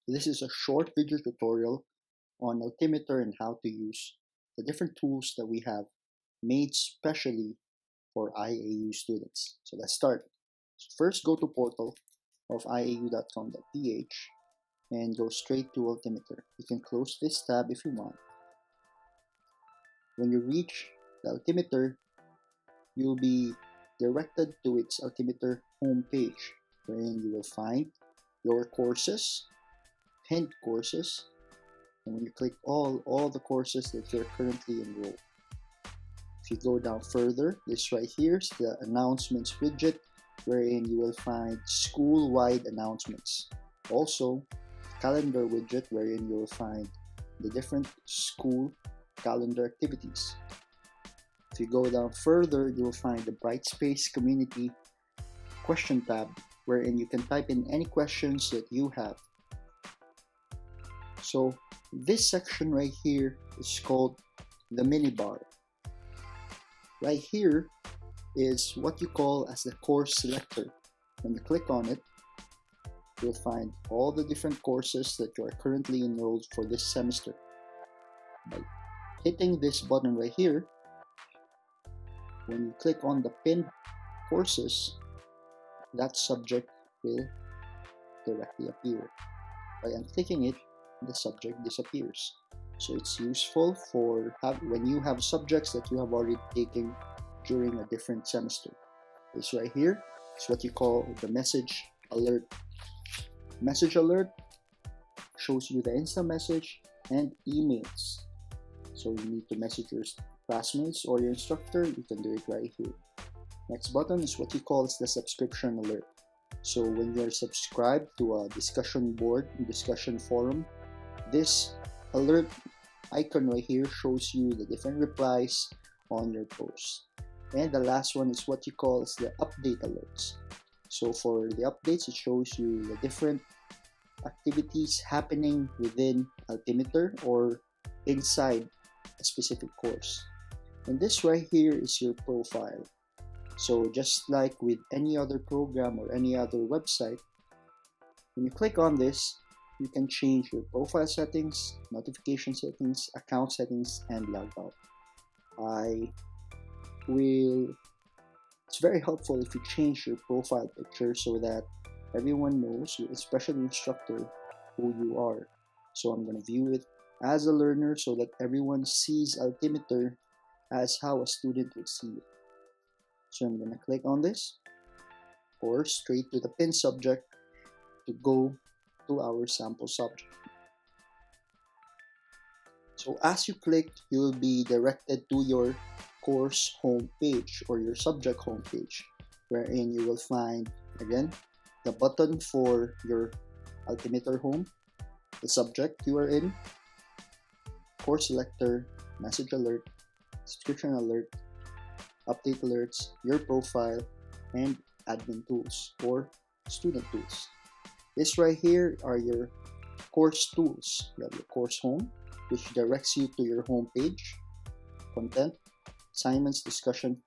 This is a short video tutorial on Altimeter and how to use the different tools that we have made specially for IAU students. So let's start. First, go to portal of iau.com.ph and go straight to Altimeter. You can close this tab if you want. When you reach the Altimeter, you'll be directed to its Altimeter homepage, wherein you will find your courses, pinned courses, and when you click all the courses that you're currently enrolled. If you go down further, this right here is the announcements widget, wherein you will find school-wide announcements. Also, calendar widget, wherein you will find the different school calendar activities. If you go down further, you will find the Brightspace Community question tab, wherein you can type in any questions that you have. So this section right here is called the mini bar. Right here is what you call as the course selector. When you click on it, you'll find all the different courses that you are currently enrolled for this semester. By hitting this button right here, when you click on the pinned courses, that subject will directly appear. By unclicking it, the subject disappears. So it's useful for when you have subjects that you have already taken during a different semester. This right here is what you call the message alert. Message alert shows you the instant message and emails. So you need to message your classmates or your instructor, you can do it right here. Next button is what you call the subscription alert. So when you're subscribed to a discussion board, discussion forum, this alert icon right here shows you the different replies on your posts. And the last one is what you call the update alerts. So for the updates, it shows you the different activities happening within Altimeter or inside a specific course. And this right here is your profile. So just like with any other program or any other website, when you click on this, you can change your profile settings, notification settings, account settings, and log out. It's very helpful if you change your profile picture so that everyone knows, especially the instructor, who you are. So I'm going to view it as a learner so that everyone sees Altimeter as how a student would see it. So I'm going to click on this, or straight to the pin subject to go to our sample subject. So as you click, you will be directed to your course homepage or your subject homepage, wherein you will find, again, the button for your Altimeter home, the subject you are in, course selector, message alert, subscription alert, update alerts, your profile, and admin tools or student tools. This right here are your course tools. You have your course home, which directs you to your home page, content, assignments, discussion,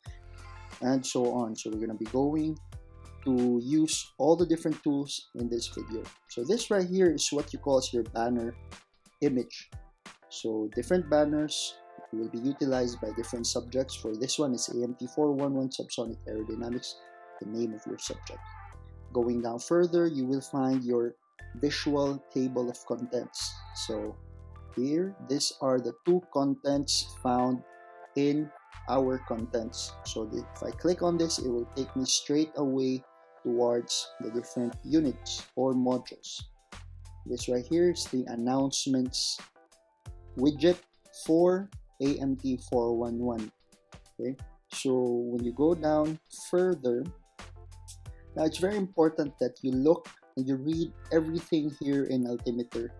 and so on. So we're going to be going to use all the different tools in this video. So this right here is what you call your banner image. So different banners will be utilized by different subjects. For this one is AMT 411 Subsonic Aerodynamics, the name of your subject. Going down further, you will find your visual table of contents. So here, these are the two contents found in our contents. So if I click on this, it will take me straight away towards the different units or modules. This right here is the announcements widget for AMT 411. Okay, so when you go down further, now it's very important that you look and you read everything here in Altimeter.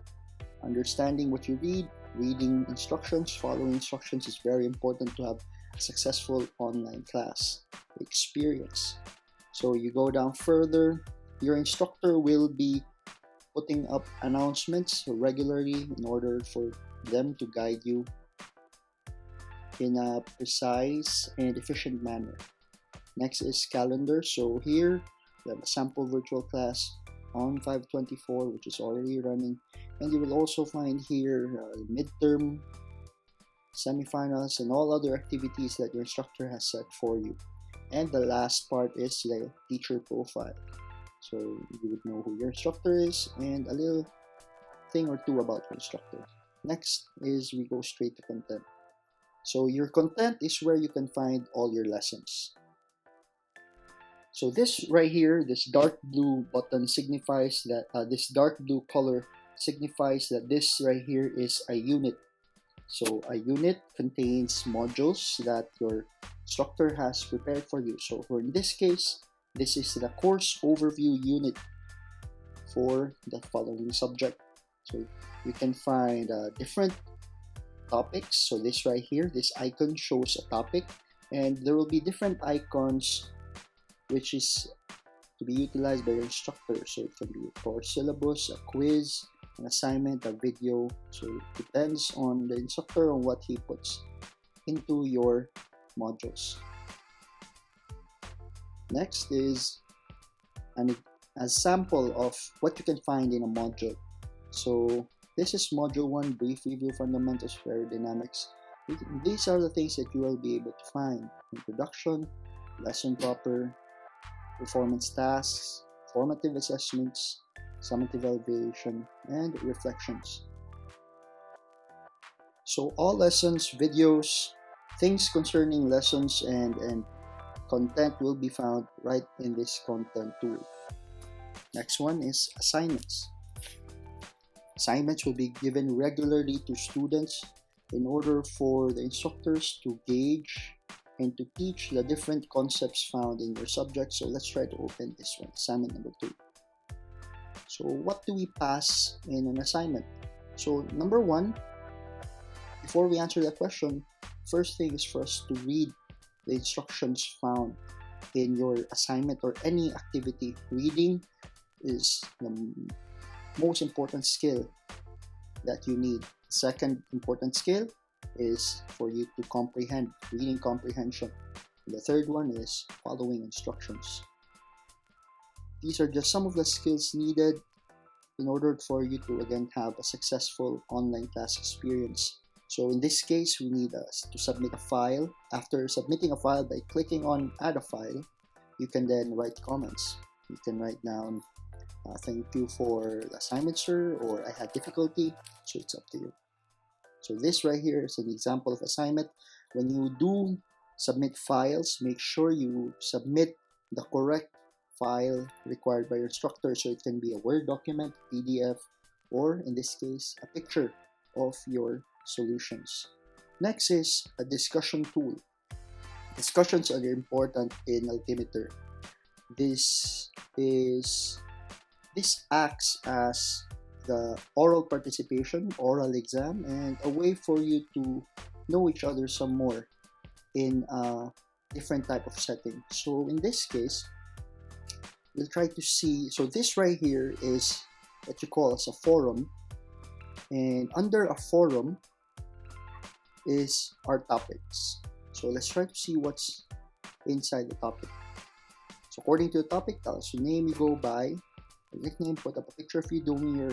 Understanding what you read, reading instructions, following instructions is very important to have a successful online class experience. So you go down further, your instructor will be putting up announcements regularly in order for them to guide you in a precise and efficient manner. Next is calendar. So here we have a sample virtual class on 524, which is already running. And you will also find here midterm, semifinals, and all other activities that your instructor has set for you. And the last part is the teacher profile. So you would know who your instructor is and a little thing or two about your instructor. Next is we go straight to content. So your content is where you can find all your lessons. So this right here, this dark blue button signifies that this dark blue color signifies that this right here is a unit. So a unit contains modules that your instructor has prepared for you. So for in this case, this is the course overview unit for the following subject. So you can find different topics. So this right here, this icon shows a topic, and there will be different icons which is to be utilized by your instructor. So it can be a course syllabus, a quiz, an assignment, a video. So it depends on the instructor on what he puts into your modules. Next is a sample of what you can find in a module. So this is module 1, brief review fundamentals of aerodynamics. These are the things that you will be able to find: introduction, lesson proper, performance tasks, formative assessments, summative evaluation, and reflections. So all lessons, videos, things concerning lessons and content will be found right in this content tool. Next one is assignments. Assignments will be given regularly to students in order for the instructors to gauge and to teach the different concepts found in your subject. So let's try to open this one, assignment number 2. So what do we pass in an assignment? So number 1, before we answer that question, first thing is for us to read the instructions found in your assignment or any activity. Reading is the most important skill that you need. Second important skill is for you to comprehend, reading comprehension. And the third one is following instructions. These are just some of the skills needed in order for you to again have a successful online class experience. So in this case, we need to submit a file. After submitting a file, by clicking on add a file, you can then write comments. You can write down thank you for the assignment, sir, or I had difficulty. So it's up to you. So this right here is an example of assignment. When you do submit files, make sure you submit the correct file required by your instructor. So it can be a Word document, PDF, or in this case, a picture of your solutions. Next is a discussion tool. Discussions are important in Altimeter. This acts as the oral participation, oral exam, and a way for you to know each other some more in a different type of setting. So in this case, we'll try to see, so this right here is what you call as a forum, and under a forum is our topics. So let's try to see what's inside the topic. So according to the topic, tell us your name you go by, your nickname, put up a picture of you doing your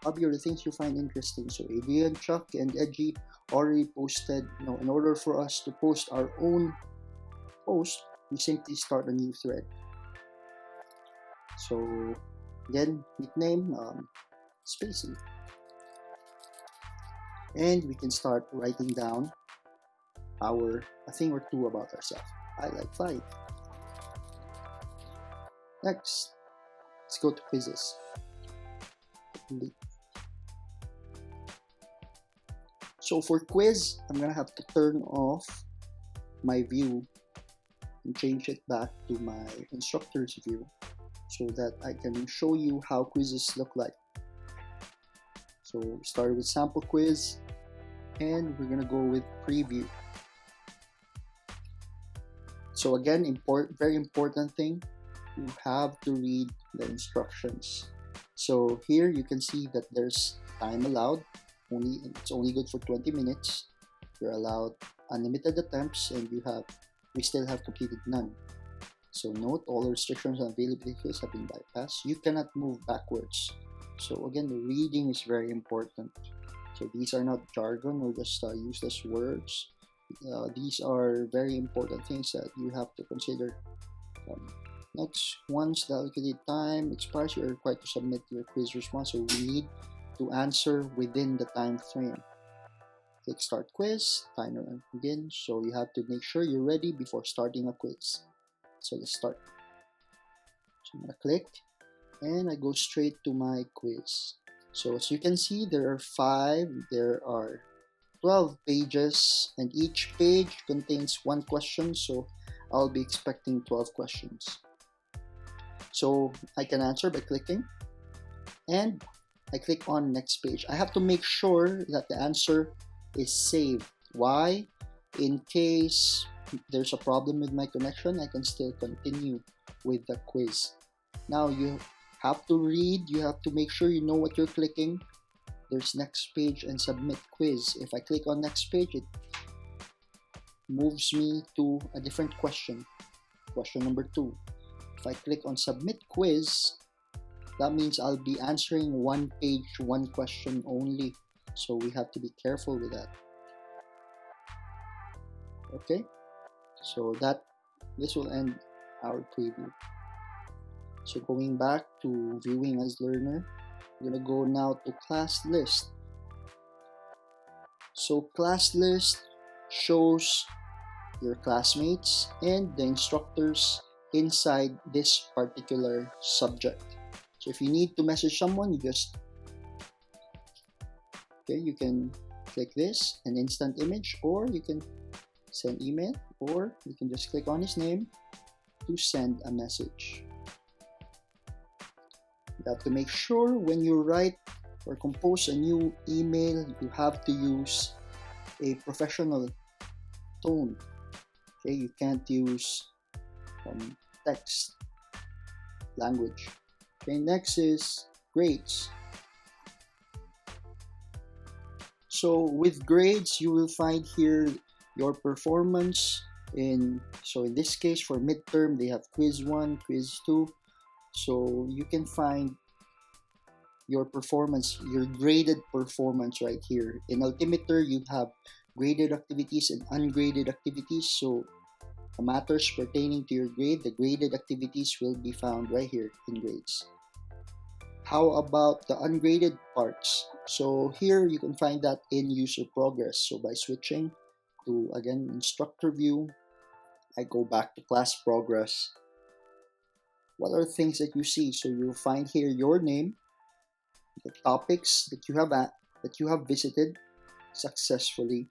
hobby or the things you find interesting. So Adrian, Chuck, and Edgy already posted. In order for us to post our own post, we simply start a new thread. So again, nickname, spacing. And we can start writing down a thing or two about ourselves. I like flying. Next, let's go to quizzes. So for quiz, I'm gonna have to turn off my view and change it back to my instructor's view so that I can show you how quizzes look like. So start with sample quiz, and we're gonna go with preview. So again, very important thing, you have to read the instructions. So here you can see that there's time allowed. It's only good for 20 minutes. You're allowed unlimited attempts, and we still have completed none. So note all restrictions on availability quiz have been bypassed. You cannot move backwards. So again, the reading is very important. So these are not jargon or just useless words. These are very important things that you have to consider. Next, once the allocated time expires, you are required to submit your quiz response. So we need to answer within the time frame. Click start quiz, timer begin. So you have to make sure you're ready before starting a quiz. So let's start. So I'm gonna click and I go straight to my quiz. So as you can see, there are 12 pages, and each page contains one question, so I'll be expecting 12 questions. So I can answer by clicking, and I click on next page. I have to make sure that the answer is saved. Why? In case there's a problem with my connection, I can still continue with the quiz. Now you have to read, you have to make sure you know what you're clicking. There's next page and submit quiz. If I click on next page, it moves me to a different question. Question number 2. If I click on submit quiz, that means I'll be answering one page, one question only. So we have to be careful with that. Okay, so this will end our preview. So going back to viewing as learner, we're gonna go now to class list. So class list shows your classmates and the instructors inside this particular subject. So if you need to message someone, you can click this, an instant image, or you can send email, or you can just click on his name to send a message. You have to make sure when you write or compose a new email, you have to use a professional tone. Okay, you can't use text language. Okay, next is grades. So with grades, you will find here your performance in this case for midterm, they have quiz 1, quiz 2. So you can find your performance, your graded performance right here. In Altimeter, you have graded activities and ungraded activities. So the matters pertaining to your grade, the graded activities will be found right here in grades. How about the ungraded parts? So here you can find that in user progress. So by switching to, again, instructor view, I go back to class progress. What are things that you see? So you'll find here your name, the topics that you have visited successfully,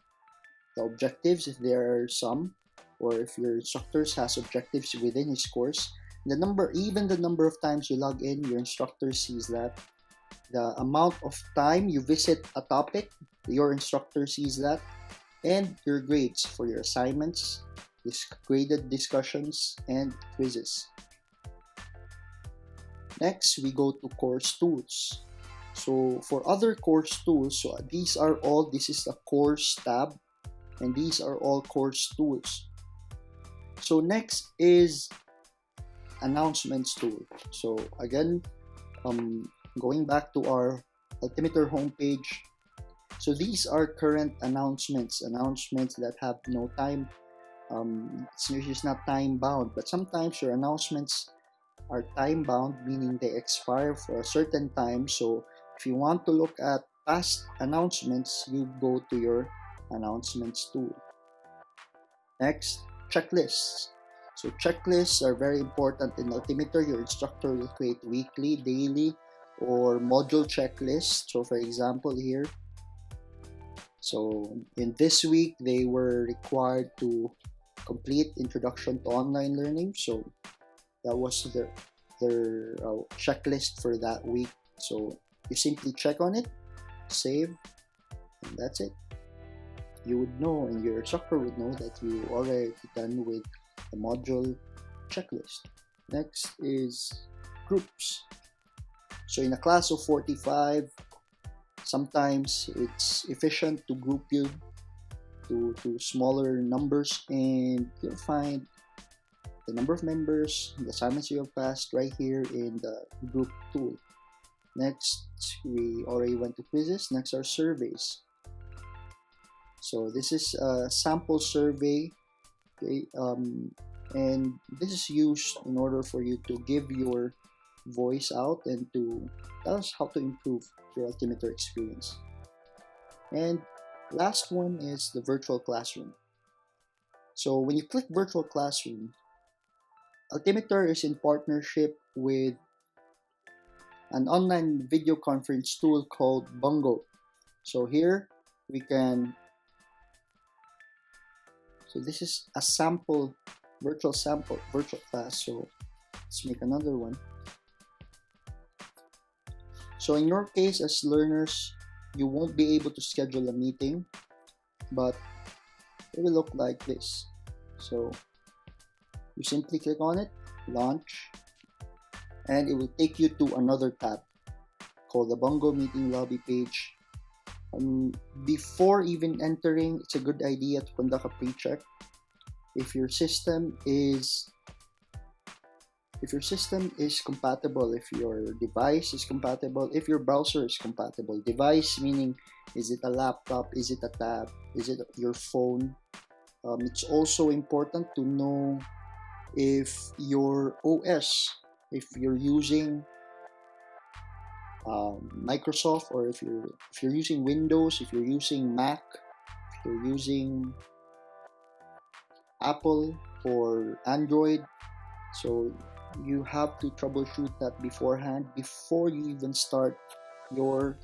the objectives if there are some, or if your instructor has objectives within his course, the number of times you log in, your instructor sees that. The amount of time you visit a topic, your instructor sees that, and your grades for your assignments, graded discussions, and quizzes. Next, we go to course tools. So for other course tools, this is the course tab, and these are all course tools. So next is announcements tool. So again, going back to our Altimeter homepage, so these are current announcements that have no time. It's usually not time bound, but sometimes your announcements are time bound, meaning they expire for a certain time. So if you want to look at past announcements, you go to your announcements tool. Next, checklists. So checklists are very important in Altimeter. Your instructor will create weekly, daily, or module checklists. So for example here, so in this week, they were required to complete Introduction to Online Learning. So that was their checklist for that week. So you simply check on it, save, and that's it. You would know, and your instructor would know that you already done with the module checklist. Next is groups. So in a class of 45, sometimes it's efficient to group you to smaller numbers, and you'll find the number of members, the assignments you have passed right here in the group tool. Next, we already went to quizzes. Next are surveys. So this is a sample survey, okay, and this is used in order for you to give your voice out and to tell us how to improve your Altimeter experience. And last one is the virtual classroom. So when you click virtual classroom, Altimeter is in partnership with an online video conference tool called Bungo. So here we can, so this is a virtual class. So let's make another one. So in your case as learners, you won't be able to schedule a meeting, but it will look like this. So you simply click on it, launch, and it will take you to another tab called the Bungo meeting lobby page. Before even entering, it's a good idea to conduct a pre-check. If your system is compatible, if your device is compatible, if your browser is compatible. Device meaning, is it a laptop, is it a tab, is it your phone? It's also important to know if your OS, if you're using Microsoft, or if you're using Windows, if you're using Mac, if you're using Apple or Android. So you have to troubleshoot that beforehand before you even start your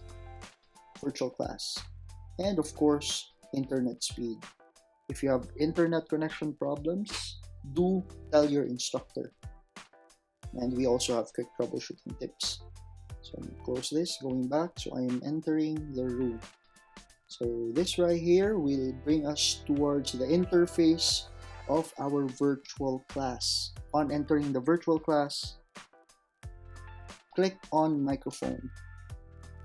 virtual class. And of course, internet speed. If you have internet connection problems, do tell your instructor. And we also have quick troubleshooting tips. So I'm gonna close this, going back. So I am entering the room. So this right here will bring us towards the interface of our virtual class. On entering the virtual class, click on microphone.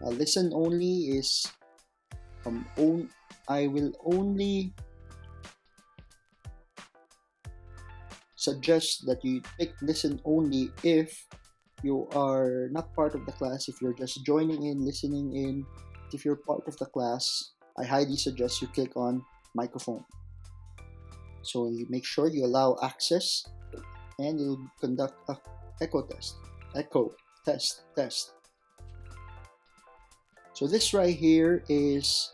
Listen only is I will only suggest that you pick listen only if you are not part of the class. If you're just joining in, listening in, if you're part of the class, I highly suggest you click on microphone. So you make sure you allow access, and you'll conduct a echo test. So this right here is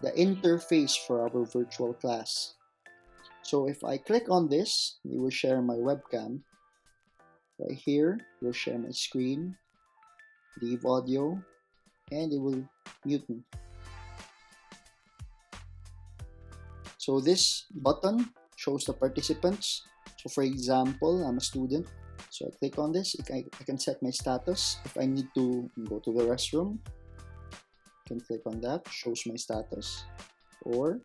the interface for our virtual class. So if I click on this, it will share my webcam. Right here, it will share my screen, leave audio, and it will mute me. So this button shows the participants. So for example, I'm a student, so I click on this. I can set my status. If I need to go to the restroom, I can click on that, shows my status. Or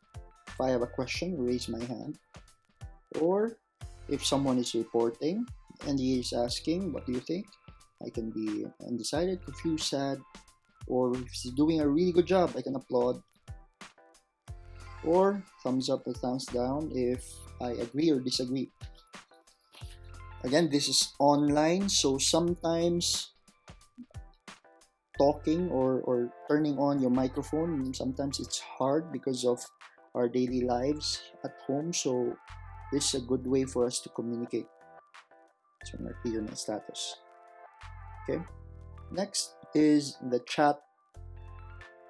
if I have a question, raise my hand. Or if someone is reporting and he is asking, what do you think? I can be undecided, confused, sad. Or if he's doing a really good job, I can applaud. Or thumbs up or thumbs down if I agree or disagree. Again, this is online, so sometimes talking or turning on your microphone, sometimes it's hard because of our daily lives at home. So this is a good way for us to communicate. So I'm going to clear my status. Okay. Next is the chat,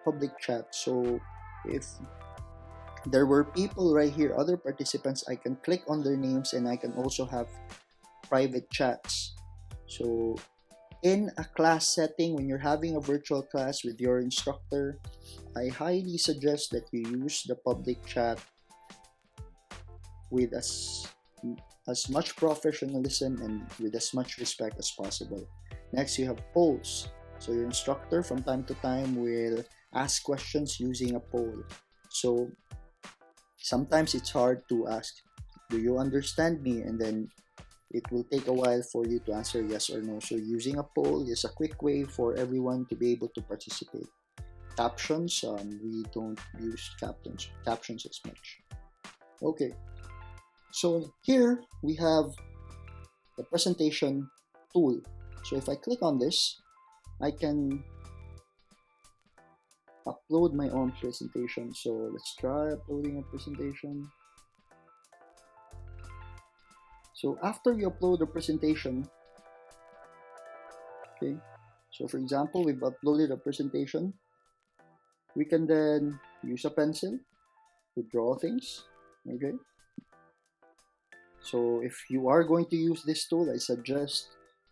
public chat. So if there were people right here, other participants, I can click on their names, and I can also have private chats. So in a class setting, when you're having a virtual class with your instructor, I highly suggest that you use the public chat with as much professionalism and with as much respect as possible. Next, you have polls. So your instructor from time to time will ask questions using a poll. So sometimes it's hard to ask, do you understand me? And then it will take a while for you to answer yes or no. So using a poll is a quick way for everyone to be able to participate. Captions, we don't use captions as much. Okay, so here we have the presentation tool. So if I click on this, I can upload my own presentation. So let's try uploading a presentation. So after you upload the presentation, okay, so for example, we've uploaded a presentation. We can then use a pencil to draw things, okay? So if you are going to use this tool, I suggest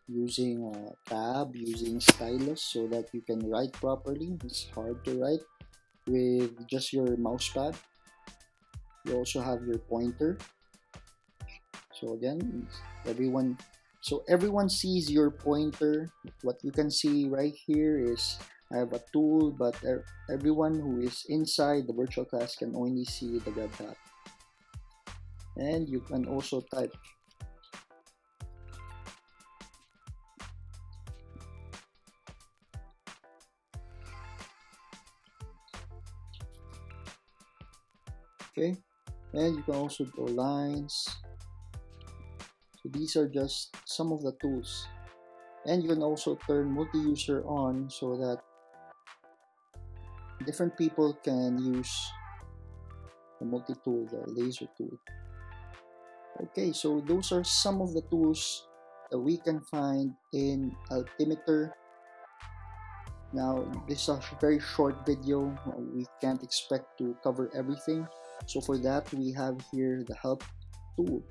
using a tab, using stylus so that you can write properly. It's hard to write with just your mouse pad. You also have your pointer. So again, everyone sees your pointer. What you can see right here is I have a tool, but everyone who is inside the virtual class can only see the red dot. And you can also type. Okay, and you can also draw lines. So these are just some of the tools. And you can also turn multi-user on so that different people can use the multi-tool, the laser tool. Okay, so those are some of the tools that we can find in Altimeter. Now, this is a very short video. We can't expect to cover everything. So for that, we have here the help tool,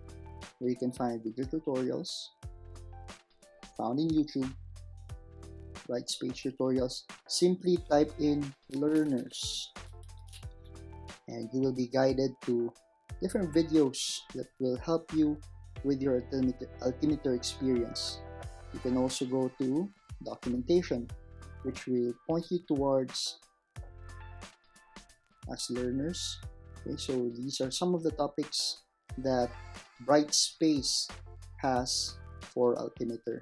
where you can find video tutorials found in YouTube, Brightspace tutorials. Simply type in learners and you will be guided to different videos that will help you with your Altimeter experience. You can also go to documentation, which will point you towards as learners. Okay, so these are some of the topics that Brightspace has for Altimeter.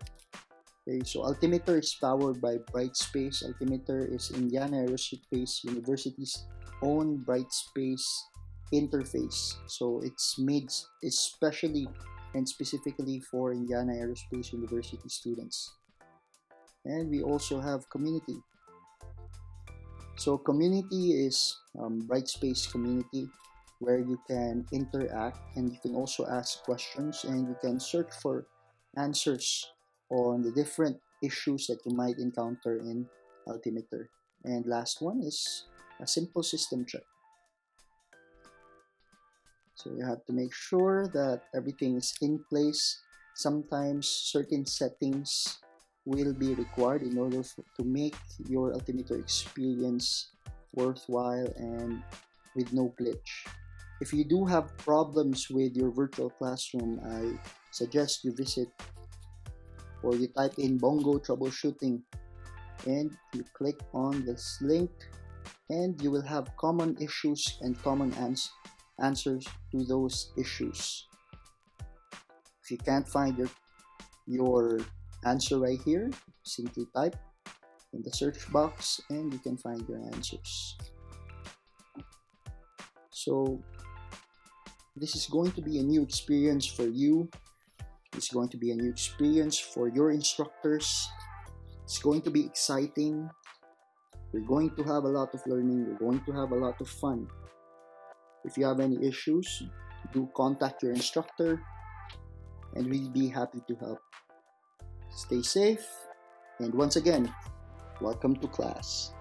Okay, so Altimeter is powered by Brightspace. Altimeter is Indiana Aerospace University's own Brightspace interface. So it's made especially and specifically for Indiana Aerospace University students. And we also have community. So community is Brightspace community, where you can interact and you can also ask questions and you can search for answers on the different issues that you might encounter in Altimeter. And last one is a simple system check. So you have to make sure that everything is in place. Sometimes certain settings will be required in order to make your Altimeter experience worthwhile and with no glitch. If you do have problems with your virtual classroom, I suggest you visit or you type in Bongo troubleshooting and you click on this link and you will have common issues and common answers to those issues. If you can't find your answer right here, simply type in the search box and you can find your answers. So this is going to be a new experience for you. It's going to be a new experience for your instructors. It's going to be exciting. We're going to have a lot of learning. We're going to have a lot of fun. If you have any issues, do contact your instructor and we'll be happy to help. Stay safe, and once again, welcome to class.